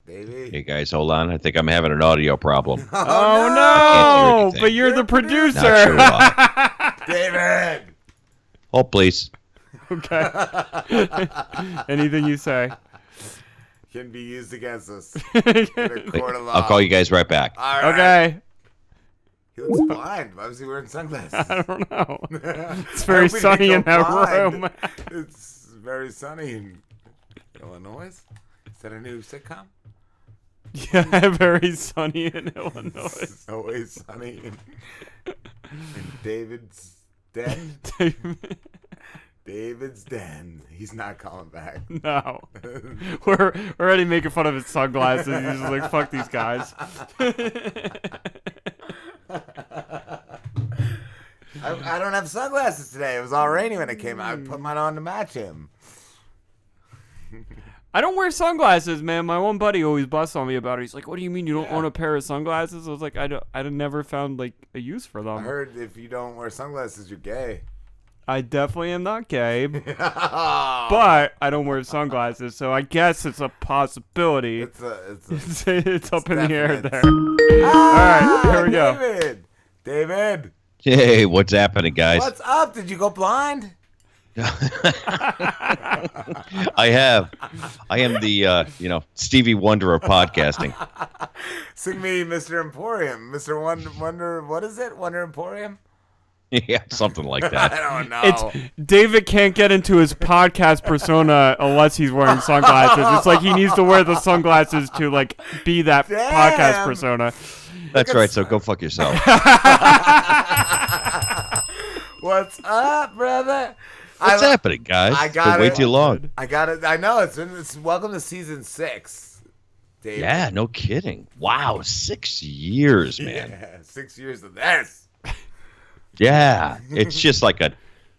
baby. Hey guys, hold on. I think I'm having an audio problem. Oh, no! But you're the producer. Not sure at all. David. Hold, please. Okay. Anything you say. Can be used against us in a court of law. I'll call you guys right back. All right. Okay. He looks blind. Why was he wearing sunglasses? I don't know. It's very sunny in that room. It's very sunny in Illinois. Is that a new sitcom? Yeah, very sunny in Illinois. It's always sunny in David's den. David's den. He's not calling back. No. We're already making fun of his sunglasses. He's just like, fuck these guys. I don't have sunglasses today. It was all rainy when I came out. I put mine on to match him. I don't wear sunglasses, man. My one buddy always busts on me about it. He's like, what do you mean you don't own a pair of sunglasses? I was like, I never found like a use for them. I heard if you don't wear sunglasses, you're gay. I definitely am not gay, but I don't wear sunglasses, so I guess it's a possibility. It's up in the air there. All right, here we go. David. Hey, what's happening, guys? What's up? Did you go blind? I have. I am the, Stevie Wonder of podcasting. Sing me Mr. Emporium. Mr. Wonder, what is it? Wonder Emporium? Yeah, something like that. I don't know. It's David can't get into his podcast persona unless he's wearing sunglasses. It's like he needs to wear the sunglasses to like be that podcast persona. That's right. So go fuck yourself. What's up, brother? What's happening, guys? I got been way too long. I got it. I know. It's welcome to season 6. David. Yeah, no kidding. Wow, 6 years, man. Yeah, 6 years of this. Yeah, it's just like a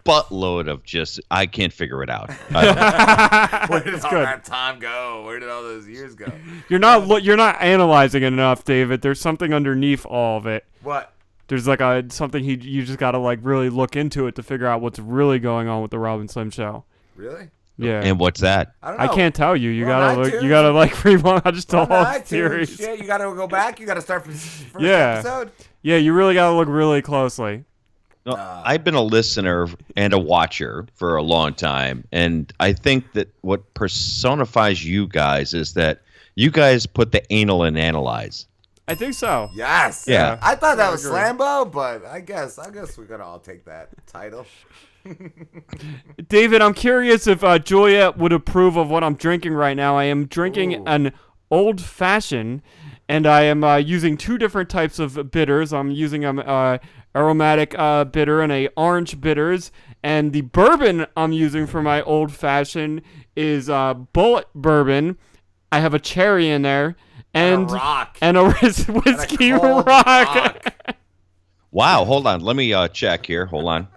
buttload of just, I can't figure it out. I Where did all that time go? Where did all those years go? You're not analyzing it enough, David. There's something underneath all of it. What? There's like something you just gotta like really look into it to figure out what's really going on with the Rob and Slim show. Really? Yeah. And what's that? I don't know. I can't tell you. You We're on gotta look. iTunes. You gotta like rewind just the whole iTunes, series. Shit, you gotta go back. You gotta start from the first Yeah. episode. Yeah, you really gotta look really closely. No, I've been a listener and a watcher for a long time, and I think that what personifies you guys is that you guys put the anal in analyze. I think so. Yes. Yeah. I thought that I was agree. Slambo, but I guess we could all take that title. David, I'm curious if Juliet would approve of what I'm drinking right now. I am drinking an old fashioned, and I am using 2 different types of bitters. I'm using aromatic bitter and a orange bitters, and the bourbon I'm using for my old fashioned is Bullet bourbon. I have a cherry in there and a whiskey rock. Wow, hold on. Let me check here. Hold on.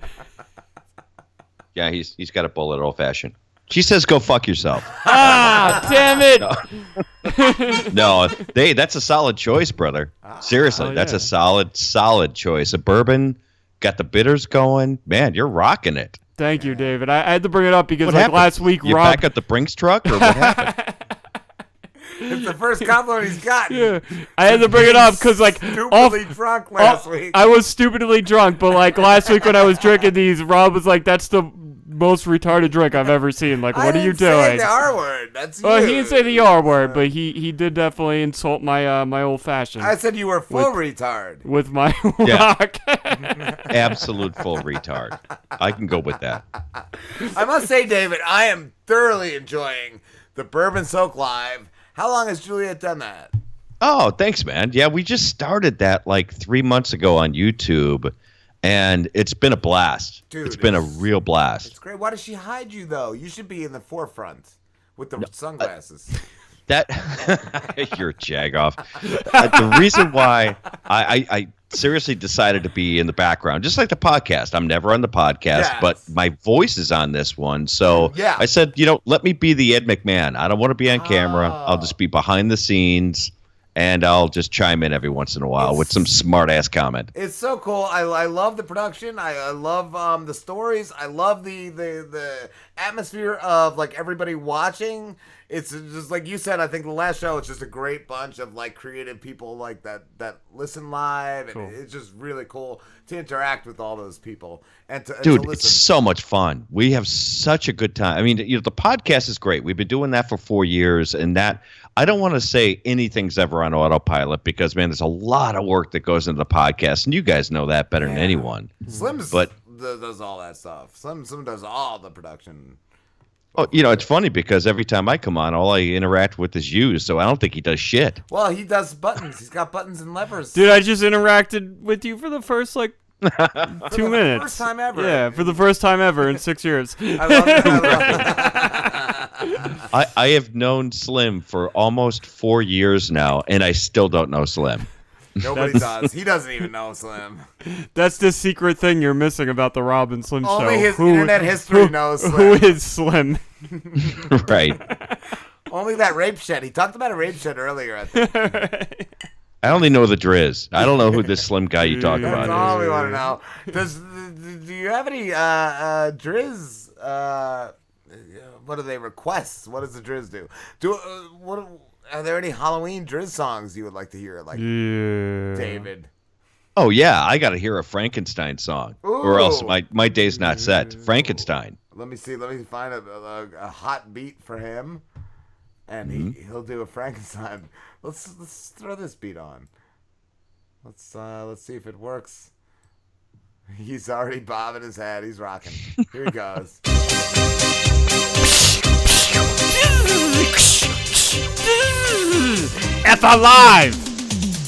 Yeah, he's got a bullet old fashioned. She says go fuck yourself. Ah, damn it. No, that's a solid choice, brother. Seriously, that's a solid choice. A bourbon, got the bitters going. Man, you're rocking it. Thank you, David. I had to bring it up because What like happened? last week, You Rob. back at the Brinks truck, or what happened? It's the first compliment he's gotten. Yeah, I had to bring it up because like Stupidly drunk last week. I was stupidly drunk, but like last week when I was drinking these, Rob was like, "That's the most retarded drink I've ever seen." Like, what are you doing? I didn't say the R word. That's you. Well, he didn't say the R word, but he did definitely insult my my old fashioned. I said you were full retard. With my Yeah. rock. Absolute full retard. I can go with that. I must say, David, I am thoroughly enjoying the Bourbon Soaked Live. How long has Juliet done that? Oh, thanks, man. Yeah, we just started that like 3 months ago on YouTube, and it's been a blast. Dude, it's been a real blast. It's great. Why does she hide you, though? You should be in the forefront with the sunglasses. That you're a jagoff. The reason why I seriously decided to be in the background, just like the podcast. I'm never on the podcast, but my voice is on this one. So I said, let me be the Ed McMahon. I don't want to be on camera. I'll just be behind the scenes, and I'll just chime in every once in a while with some smart ass comment. It's so cool. I love the production. I love the stories. I love the atmosphere of like everybody watching. it's just like you said. I think the last show, it's just a great bunch of like creative people like that listen live, and Cool. it's just really cool to interact with all those people and to Dude, listen. it's so much fun. We have such a good time. I mean, the podcast is great. We've been doing that for 4 years, and that I don't want to say anything's ever on autopilot because, man, there's a lot of work that goes into the podcast, and you guys know that better than anyone. Slim's But does all that stuff. Slim does all the production. oh, it's funny because every time I come on, all I interact with is you, so I don't think he does shit. Well, he does buttons. He's got buttons and levers. Dude, I just interacted with you for the first 2 minutes. First time ever. Yeah, for the first time ever in 6 years. I love it. I have known Slim for almost 4 years now, and I still don't know Slim. Nobody does. He doesn't even know Slim. That's the secret thing you're missing about the Rob and Slim show. Only his internet history knows Slim. Who is Slim? Right. Only that rape shit. He talked about a rape shit earlier, I think. I only know the Driz. I don't know who this Slim guy you talk That's about all is. we want to know. Do you have any Driz? What do they requests? What does the Driz do? Are there any Halloween Driz songs you would like to hear? Like David. Oh, yeah. I got to hear a Frankenstein song, or else Ooh. my day's not set. Frankenstein. Let me see. Let me find a hot beat for him, and he'll do a Frankenstein. Let's throw this beat on. Let's see if it works. He's already bobbing his head. He's rocking. Here he goes. It's alive!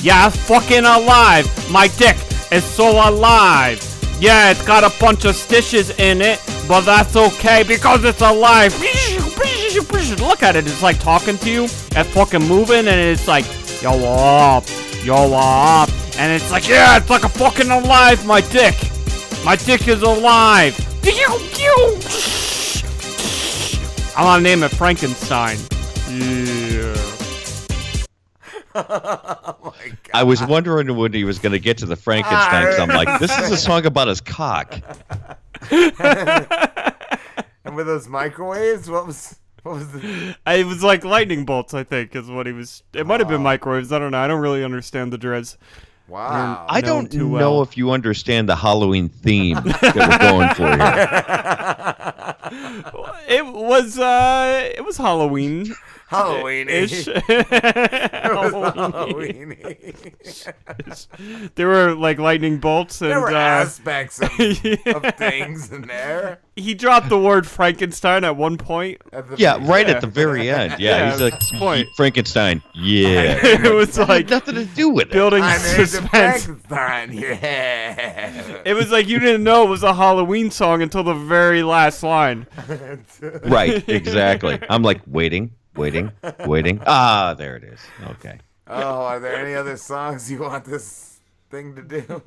Yeah, it's fucking alive! My dick is so alive! Yeah, it's got a bunch of stitches in it, but that's okay because it's alive! Look at it, it's like talking to you, it's fucking moving, and it's like, yo up, and it's like, yeah, it's like a fucking alive, my dick! My dick is alive! I'm gonna name it Frankenstein. Yeah. Oh my God. I was wondering when he was going to get to the Frankenstein, because I'm like, this is a song about his cock. And with those microwaves, what was the? It was like lightning bolts, I think, is what he was. It might have been microwaves. I don't know. I don't really understand the Driz. Wow. I known don't too know well. if you understand the Halloween theme that we're going for here. It was Halloween. Halloween-ish. Ish. Halloween-y. There were like lightning bolts and There were aspects of things in there. he dropped the word Frankenstein at one point. At the Yeah, right Yeah. at the very end. Yeah, Yeah, he's like, that's the point. Frankenstein. Yeah. It was like Nothing to do with it. building I named it suspense. Frankenstein. Yeah. It was like you didn't know it was a Halloween song until the very last line. Right, exactly. I'm like, waiting. Ah, there it is. Okay. Oh, are there any other songs you want this thing to do?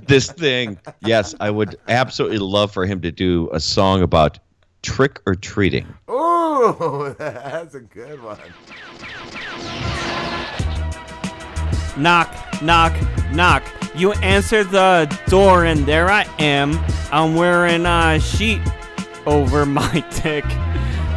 This thing. Yes, I would absolutely love for him to do a song about trick or treating. Ooh, that's a good one. Knock, knock, knock. You answer the door and there I am. I'm wearing a sheet over my dick.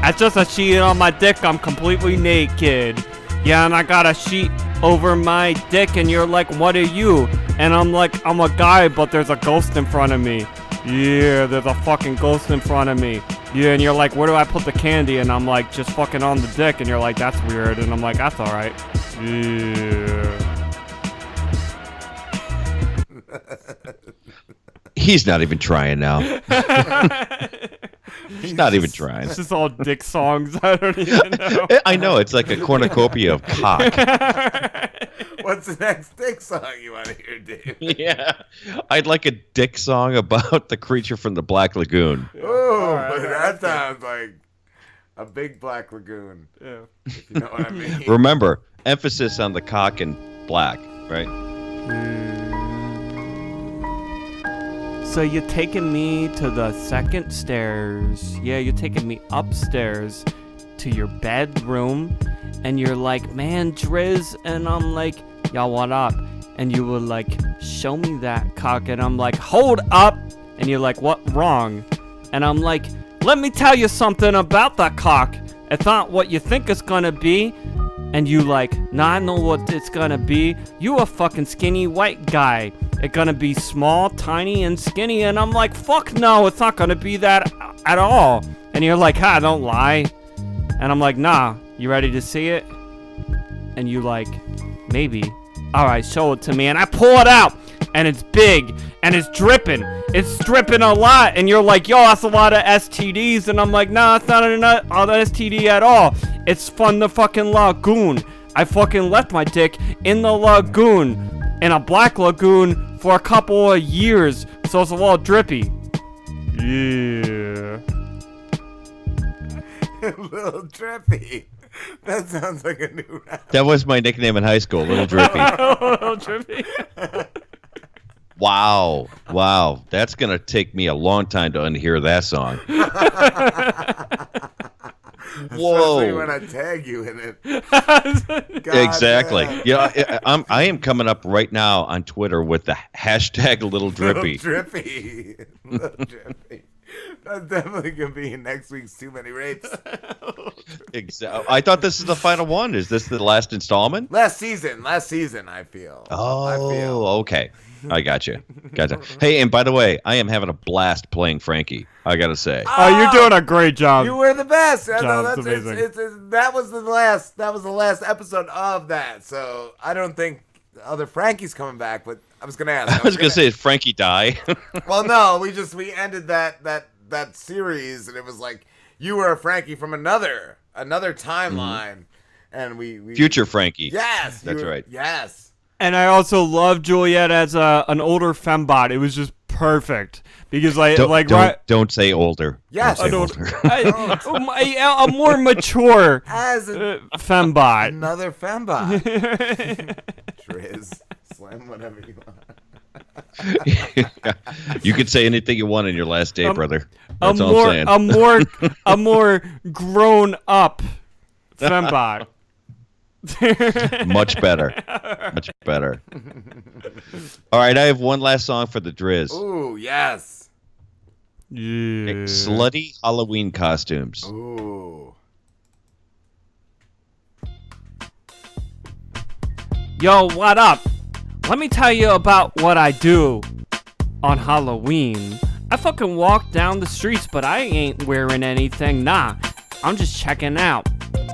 That's just a sheet on my dick. I'm completely naked. Yeah, and I got a sheet over my dick and you're like, what are you? And I'm like, I'm a guy, but there's a ghost in front of me. Yeah, there's a fucking ghost in front of me. Yeah, and you're like, where do I put the candy? And I'm like, just fucking on the dick. And you're like, that's weird. And I'm like, that's alright. Yeah. He's not even trying now. He's not even trying. It's just all dick songs. I don't even know. I know, it's like a cornucopia of cock. What's the next dick song you want to hear, Dave? Yeah. I'd like a dick song about the creature from the Black Lagoon. Ooh, that sounds like a big black lagoon. Yeah. If you know what I mean. Remember, emphasis on the cock and black, right? So you're taking me to the second stairs. Yeah, you're taking me upstairs to your bedroom. And you're like, man, Driz. And I'm like, y'all, what up? And you were like, show me that cock. And I'm like, hold up. And you're like, what wrong? And I'm like, let me tell you something about that cock. It's not what you think it's gonna be. And you like, nah, I know what it's gonna be. You a fucking skinny white guy. It's gonna be small, tiny, and skinny. And I'm like, fuck no, it's not gonna be that at all. And you're like, don't lie. And I'm like, nah, you ready to see it? And you like, maybe. All right, show it to me. And I pull it out. And it's big. And it's dripping. It's dripping a lot. And you're like, yo, that's a lot of STDs. And I'm like, nah, it's not an STD at all. It's from the fucking lagoon. I fucking left my dick in the lagoon. In a black lagoon for a couple of years. So it's a little drippy. Yeah. Little Drippy. That sounds like a new rap. That was my nickname in high school, Little Drippy. Little drippy. Wow. That's going to take me a long time to unhear that song. Whoa. Especially when I tag you in it. God Exactly. damn. Yeah, I am coming up right now on Twitter with the hashtag Little Drippy. Little Drippy. Little Drippy. That's definitely going to be in next week's Too Many Rapes. I thought this is the final one. Is this the last installment? Last season, I feel. Oh, okay. I got you. Gotcha. Hey, and by the way, I am having a blast playing Frankie. I gotta say. Oh, you're doing a great job. You were the best. That's amazing. That was the last episode of that. So I don't think other Frankie's coming back. But I was gonna ask. I was gonna say, did Frankie die? Well, no. We ended that series, and it was like you were a Frankie from another timeline, and we Future Frankie. Yes, That's right. Yes. And I also love Juliet as an older fembot. It was just perfect because Don't say older. Yes. Don't say older. a more mature As a, fembot. another fembot. Driz, slam whatever you want. You can say anything you want in your last day, brother. That's all I'm saying. a more grown up fembot. Much better. All right, I have one last song for the Driz. Ooh, yes. Yeah. Slutty Halloween costumes. Ooh. Yo, what up? Let me tell you about what I do on Halloween. I fucking walk down the streets, but I ain't wearing anything. Nah, I'm just checking out.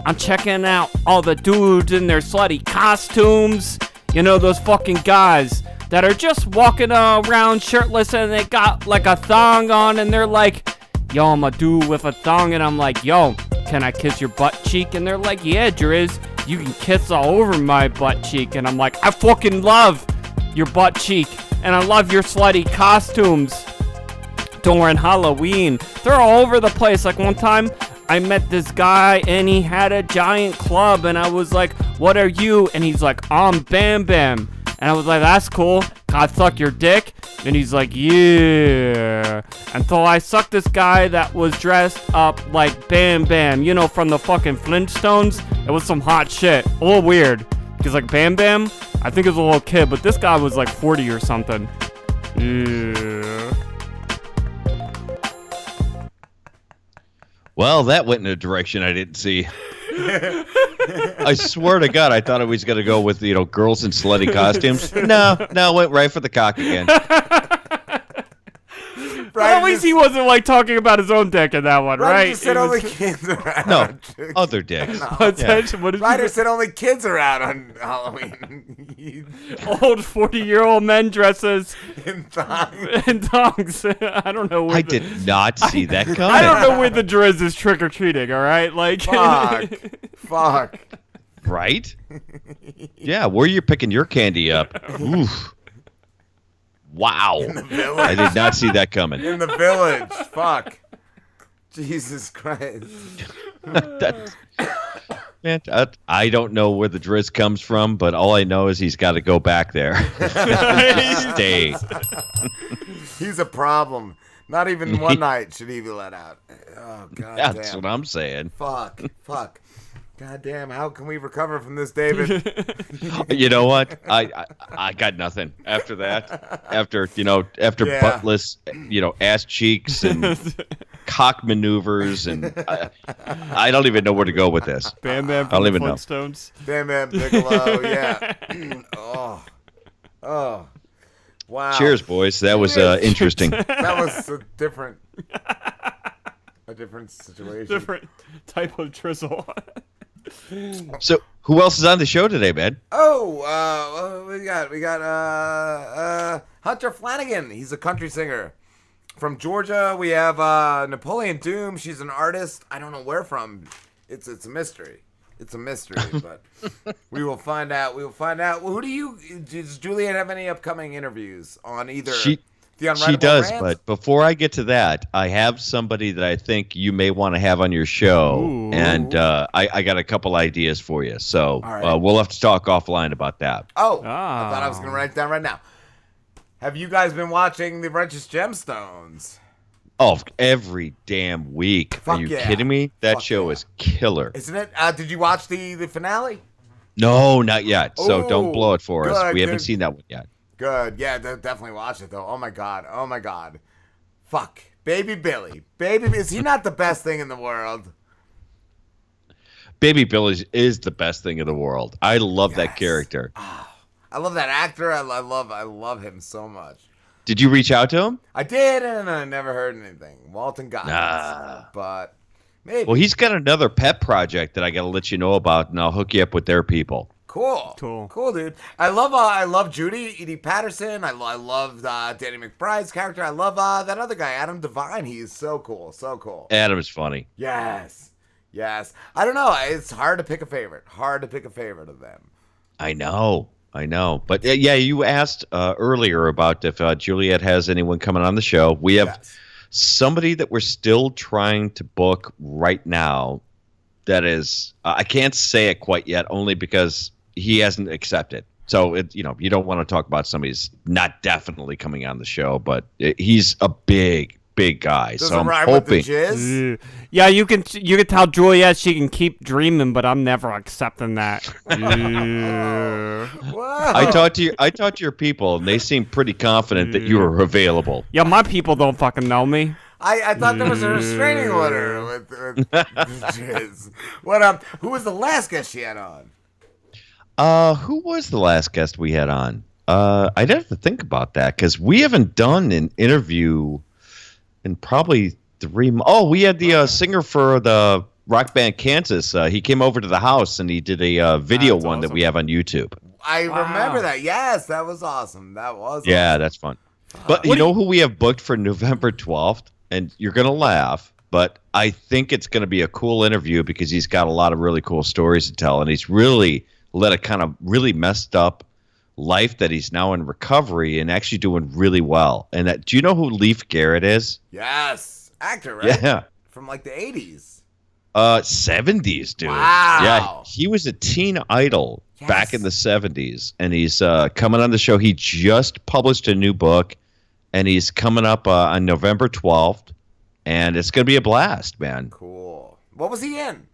I'm checking out all the dudes in their slutty costumes. You know, those fucking guys that are just walking around shirtless and they got like a thong on and they're like, yo, I'm a dude with a thong. And I'm like, yo, can I kiss your butt cheek? And they're like, yeah, Driz, you can kiss all over my butt cheek. And I'm like, I fucking love your butt cheek. And I love your slutty costumes during Halloween. They're all over the place. Like one time, I met this guy and he had a giant club and I was like, what are you? And he's like, I'm Bam Bam. And I was like, that's cool. Can I suck your dick? And he's like, yeah. And so I sucked this guy that was dressed up like Bam Bam, you know, from the fucking Flintstones. It was some hot shit. A little weird. Because like Bam Bam, I think it was a little kid, but this guy was like 40 or something. Yeah. Well, that went in a direction I didn't see. I swear to God, I thought I was going to go with, girls in slutty costumes. No, went right for the cock again. But at least he wasn't like talking about his own dick in that one, right? Just said only kids around. No, other dicks. No. What did Ryder said only kids are out on Halloween. Old 40-year-old men dresses In thongs. and thongs. I don't know. I did not see that coming. I don't know where the Driz is trick or treating. All right, like. Fuck. Right? Yeah, where you picking your candy up? Oof. Wow. In the village. I did not see that coming. In the village. Fuck. Jesus Christ. Man, I don't know where the Driz comes from, but all I know is he's got to go back there. Just stay. He's a problem. Not even one night should he be let out. Oh, God damn. That's what I'm saying. Fuck. God damn, how can we recover from this, David? You know what? I got nothing after that. After buttless, ass cheeks and cock maneuvers, and I don't even know where to go with this. Bam Bam I from don't the even know. Flintstones. Bam Bam Bigelow, yeah. Oh. Wow. Cheers, boys. That was interesting. That was a different situation. Different type of drizzle. So, who else is on the show today, man? Oh, we got Hunter Flanagan. He's a country singer from Georgia. We have Napoleon Doom. She's an artist. I don't know where from. It's a mystery. It's a mystery, but we will find out. Well, does Juliet have any upcoming interviews on either? She does, but before I get to that, I have somebody that I think you may want to have on your show, and I got a couple ideas for you. So we'll have to talk offline about that. I thought I was going to write it down right now. Have you guys been watching The Righteous Gemstones? Oh, every damn week. Fuck Are you yeah. kidding me? That show is killer. Isn't it? Did you watch the finale? No, not yet. So don't blow it for us. Good, We haven't seen that one yet. Good. Yeah, definitely watch it, though. Oh, my God. Fuck. Baby Billy. Is he not the best thing in the world? Baby Billy is the best thing in the world. I love that character. I love that actor. I love him so much. Did you reach out to him? I did, and I never heard anything. Walton Goggins. But maybe. Well, he's got another pet project that I got to let you know about, and I'll hook you up with their people. Cool, dude. I love Judy, Edie Patterson. I love Danny McBride's character. I love that other guy, Adam Devine. He's so cool. Adam is funny. Yes. I don't know. It's hard to pick a favorite. Of them. I know. But yeah, you asked earlier about if Juliet has anyone coming on the show. We have somebody that we're still trying to book right now. That is, I can't say it quite yet, only because he hasn't accepted. So you don't want to talk about somebody who's not definitely coming on the show, but he's a big guy. Does so it I'm rhyme hoping. with the jizz? Yeah, you can tell Juliet she can keep dreaming, but I'm never accepting that. Whoa. I talked to your people, and they seem pretty confident that you are available. Yeah, my people don't fucking know me. I thought there was a restraining order with jizz. Who was the last guest she had on? Who was the last guest we had on? I'd have to think about that because we haven't done an interview in probably 3 months. Oh, we had the singer for the rock band Kansas. He came over to the house and he did a video one awesome. that we have on YouTube. I remember that. Yes, that was awesome. Yeah, that's fun. But you know who we have booked for November 12th? And you're going to laugh, but I think it's going to be a cool interview because he's got a lot of really cool stories to tell. And he's really led a kind of really messed up life that he's now in recovery and actually doing really well. And do you know who Leif Garrett is? Yes. Actor, right? Yeah. From like the 80s. 70s, dude. Wow. Yeah, he was a teen idol back in the 70s. And he's coming on the show. He just published a new book. And he's coming up on November 12th, and it's going to be a blast, man. Cool. What was he in?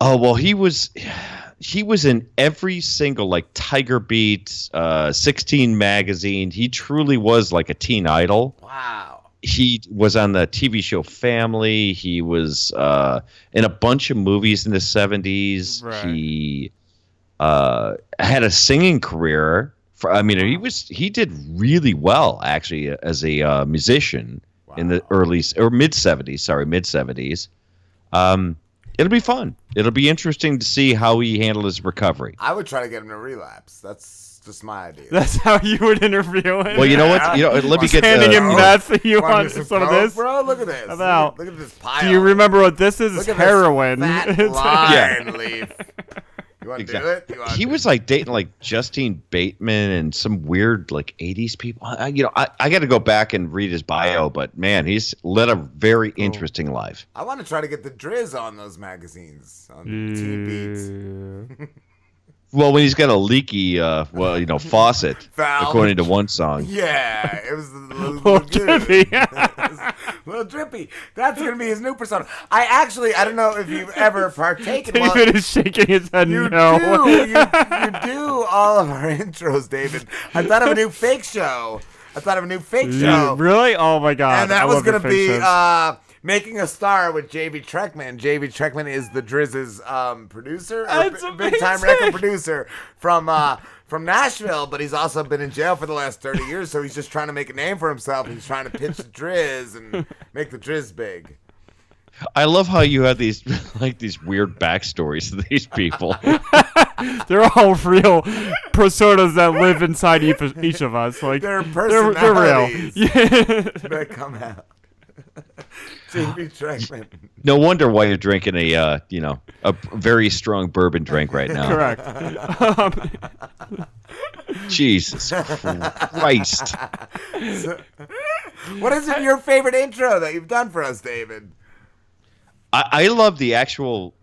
Oh, well, he was in every single, like, Tiger Beat, 16 magazine. He truly was like a teen idol. Wow. He was on the TV show Family. He was in a bunch of movies in the 70s. Right. He had a singing career. He did really well actually as a musician in the mid 70s. It'll be fun. It'll be interesting to see how he handled his recovery. I would try to get him to relapse. That's just my idea. That's how you would interview him. Well, you know what? Let me get handing him meth. You want some of this? Bro, look at this. Look at this pile. Do you remember what this is? Look It's heroin. Fat It's line leaf. You want to do it? He was like dating like Justine Bateman and some weird like 80s people. I got to go back and read his bio, but man, he's led a very interesting life. I want to try to get the Driz on those magazines on Teen Beats. Well, when he's got a leaky, faucet, Valve. according to one song. Yeah, it was a Little drippy. Little drippy. That's going to be his new persona. I don't know if you've ever partaken. David is shaking his head You no. do all of our intros, David. I thought of a new fake show. I thought of a new fake show. Really? Oh my god! And that I was love your gonna fake be shows. Making a Star with J.B. Treckman. J.B. Treckman is the Driz's producer, That's big time amazing. record producer from Nashville, but he's also been in jail for the last 30 years, so he's just trying to make a name for himself. He's trying to pitch the Driz and make the Driz big. I love how you have these these weird backstories to these people. They're all real personas that live inside each of us. Like They're they're personalities real. Yeah. that come out. J.B. Treckman. No wonder why you're drinking a very strong bourbon drink right now. Correct. Jesus Christ. What is your favorite intro that you've done for us, David? I love the actual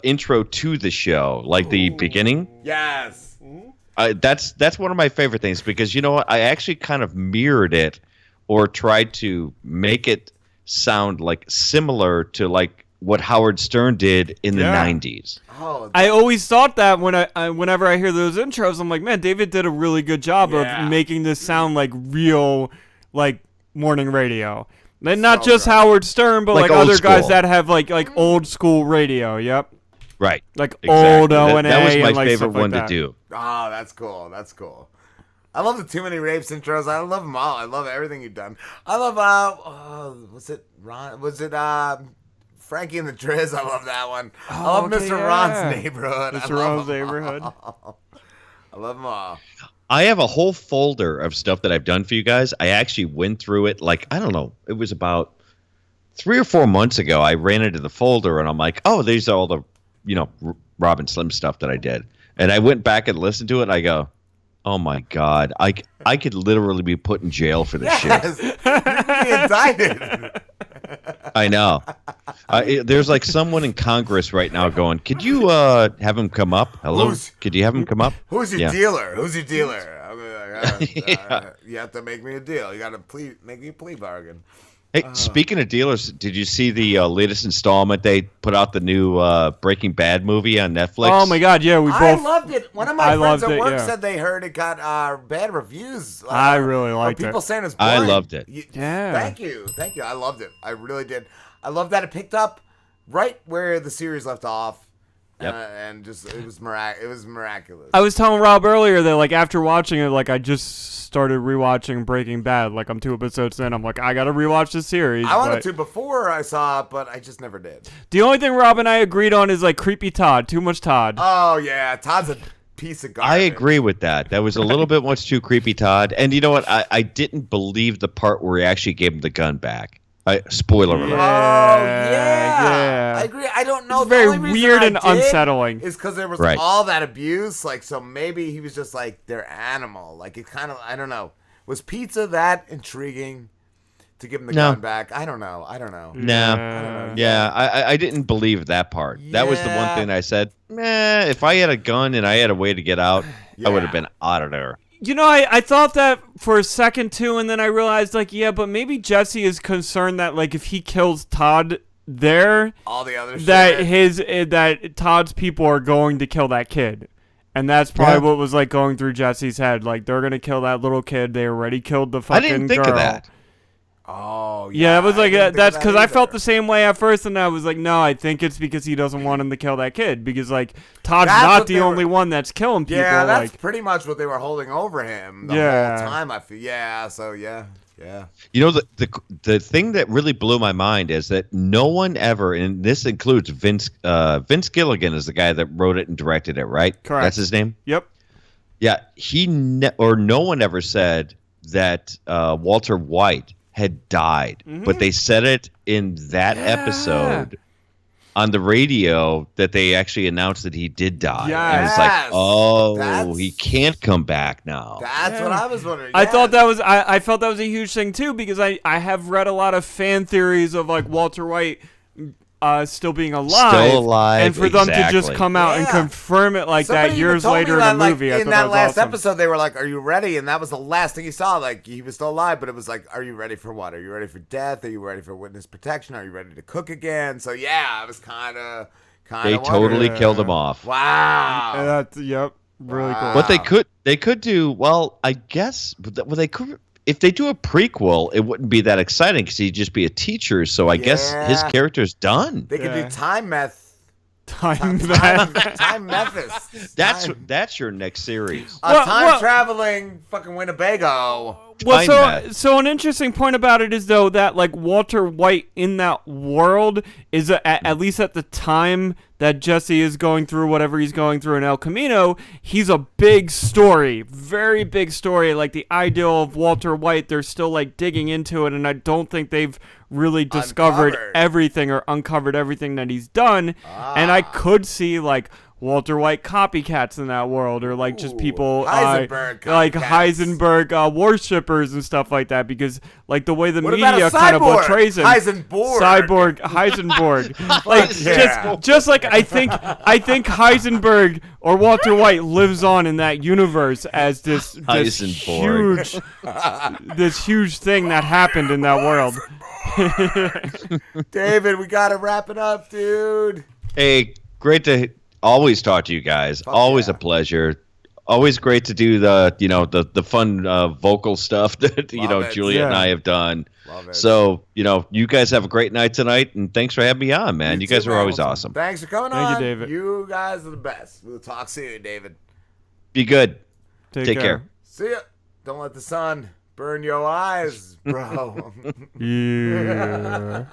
intro to the show, like the beginning. Yes. That's one of my favorite things because you know what? I actually kind of mirrored it or tried to make it sound like similar to like what Howard Stern did in the 90s. Oh, I always thought that whenever I hear those intros, I'm like, man, David did a really good job of making this sound like real, like morning radio. And not just Howard Stern, but like other school. guys that have like old school radio. Yep. Right. Like Exactly. old O&A. That was my and, like, favorite stuff like one that. to do. Oh, that's cool. That's cool. I love the Too Many Rapes intros. I love them all. I love everything you've done. I love was it Ron? Was it Frankie and the Driz? I love that one. I love okay, Mr. yeah. Ron's Neighborhood. Mr. I love Ron's them Neighborhood. all. I love them all. I have a whole folder of stuff that I've done for you guys. I actually went through it like, I don't know, it was about 3 or 4 months ago. I ran into the folder and I'm like, oh, these are all the, Robin Slim stuff that I did. And I went back and listened to it and I go, oh my God, I could literally be put in jail for this shit. Yes. You can be indicted. I know. There's like someone in Congress right now going, could you have him come up? Hello? Could you have him come up? Who's your Yeah. dealer? Who's your dealer? I'm like, Yeah. you have to make me a deal. You got to make me a plea bargain. Hey, speaking of dealers, did you see the latest installment? They put out the new Breaking Bad movie on Netflix. Oh my God! Yeah, we both. I loved it. One of my friends at work yeah. said they heard it got bad reviews. I really liked people it. saying it's boring. I loved it. Yeah. Thank you. I loved it. I really did. I love that it picked up right where the series left off. Yep. And just it was miraculous. I was telling Rob earlier that like after watching it, like I just started rewatching Breaking Bad. Like I'm 2 episodes in, I'm like I gotta rewatch the series. I wanted to before I saw it, but I just never did. The only thing Rob and I agreed on is like creepy Todd. Too much Todd. Oh yeah, Todd's a piece of garbage. I agree with that. That was a little bit much too creepy, Todd. And you know what? I didn't believe the part where he actually gave him the gun back. Spoiler alert. Oh yeah. Yeah. I agree. I don't know. It's The very only reason weird I and did unsettling. Is because there was Right. all that abuse. Like, so maybe he was just like their animal. Like, it kind of. I don't know. Was pizza that intriguing to give him the No. gun back? I don't know. No. Yeah, I didn't believe that part. That was the one thing I said, if I had a gun and I had a way to get out, I would have been out of there. You know, I thought that for a second too, and then I realized like, yeah, but maybe Jesse is concerned that like if he kills Todd there, All the other that shit. that Todd's people are going to kill that kid. And that's probably what was like going through Jesse's head. Like they're gonna kill that little kid. They already killed the fucking I didn't think girl. of that. Oh Yeah, it was like that's because I felt the the same way at first, and I was like, no, I think it's because he doesn't want him to kill that kid because like Todd's That's not what the they were- only one that's killing people. Yeah, that's like pretty much what they were holding over him the Yeah. whole time. I feel. Yeah. So yeah. You know, the thing that really blew my mind is that no one ever, and this includes Vince Gilligan is the guy that wrote it and directed it, right? Correct. That's his name? Yep. Yeah, no one ever said that Walter White had died, but they said it in that episode on the radio that they actually announced that he did die. And it's like, Yes. oh, That's- he can't come back now. That's what I was wondering. I Yeah. thought that was I felt that was a huge thing too because I have read a lot of fan theories of like Walter White still being alive. Still alive, and for them to just exactly. come out and Yeah. confirm it like Somebody that even years told me later in that, the like, movie. I in thought that was last awesome. episode, they were like, "Are you ready?" And that was the last thing he saw. Like he was still alive, but it was like, "Are you ready for what? Are you ready for death? Are you ready for witness protection? Are you ready to cook again?" So yeah, I was kind of. They totally killed him off. Wow. Yep, really cool. Wow. What they could do, well, I guess, well, they could. if they do a prequel, it wouldn't be that exciting because he'd just be a teacher. So I guess his character's done. They could do time meth. Time Memphis. That's your next series. Time traveling fucking Winnebago. Well, so an interesting point about it is though that like Walter White in that world is at least at the time that Jesse is going through whatever he's going through in El Camino, he's a big story, very big story. Like the ideal of Walter White, they're still like digging into it, and I don't think they've really discovered everything or uncovered everything that he's done. And I could see like Walter White copycats in that world, or like just people like Heisenberg worshippers and stuff like that, because like the way the media kind of portrays him, Heisenberg, like just like I think Heisenberg or Walter White lives on in that universe as this huge thing that happened in that world. David, we gotta wrap it up, dude. Hey, great to always talk to you guys. Always a pleasure. Always great to do the fun vocal stuff that Juliet and I have done. Love it. So you guys have a great night tonight, and thanks for having me on, man. You guys are always awesome. Thanks for coming on. Thank you, David. You guys are the best. We'll talk soon, David. Be good. Take care. See ya. Don't let the sun burn your eyes, bro. Yeah.